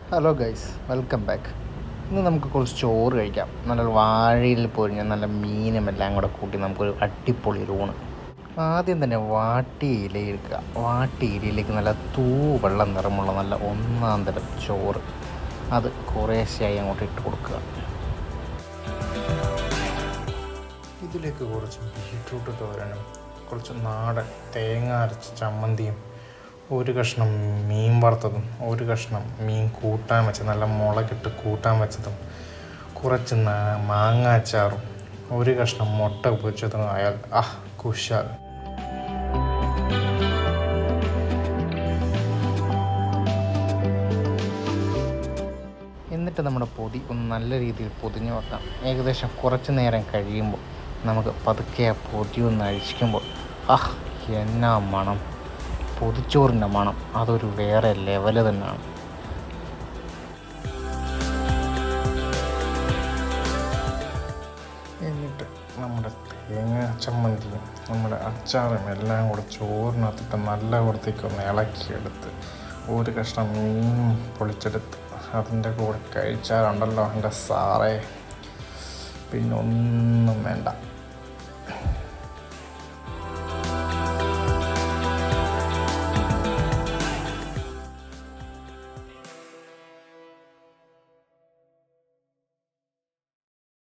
Hello guys, welcome back. ഇന്ന് നമുക്ക് കുറച്ച് ചോറ് കഴിക്കാം. നല്ല വാഴയിൽ പൊരിഞ്ഞ നല്ല മീനും എല്ലാം കൂടെ കൂട്ടി നമുക്കൊരു അടിപൊളി ഊണ്. ആദ്യം തന്നെ വാട്ടിയ ഇല എടുക്കുക. വാട്ടിയ ഇലയിലേക്ക് നല്ല വെള്ളം നിറമുള്ള നല്ല ഒന്നാം തരം ചോറ് അത് കുറേശ്ശെയായി അങ്ങോട്ട് ഇട്ട് കൊടുക്കുക. ഇതിലേക്ക് കുറച്ച് ബീറ്റ്റൂട്ട് തോരനും കുറച്ച് നാടൻ തേങ്ങ അരച്ച ചമ്മന്തിയും ഒരു കഷ്ണം മീൻ വറുത്തതും ഒരു കഷ്ണം മീൻ കൂട്ടാൻ വെച്ചത് നല്ല മുളകിട്ട് കൂട്ടാൻ വെച്ചതും കുറച്ച് മാങ്ങാച്ചാറും ഒരു കഷ്ണം മുട്ട പൊരിച്ചതും ആയാൽ കുശാൽ. എന്നിട്ട് നമ്മുടെ പൊതി ഒന്ന് നല്ല രീതിയിൽ പൊതിഞ്ഞ് വെക്കാം. ഏകദേശം കുറച്ച് നേരം കഴിയുമ്പോൾ നമുക്ക് പതുക്കെ ആ പൊതി ഒന്ന് അഴിക്കുമ്പോൾ എന്നാ മണം! പൊതിച്ചോറിൻ്റെ മണം അതൊരു വേറെ ലെവല് തന്നെയാണ്. എന്നിട്ട് നമ്മുടെ തേങ്ങ ചമ്മന്തിയും നമ്മുടെ അച്ചാറും എല്ലാം കൂടെ ചോറിനകത്തിട്ട് നല്ല വൃത്തിക്കൊന്ന് ഇളക്കിയെടുത്ത് ഒരു കഷ്ണം മീൻ പൊളിച്ചെടുത്ത് അതിൻ്റെ കൂടെ കഴിച്ചാലുണ്ടല്ലോ എൻ്റെ സാറേ, പിന്നെ ഒന്നും വേണ്ട.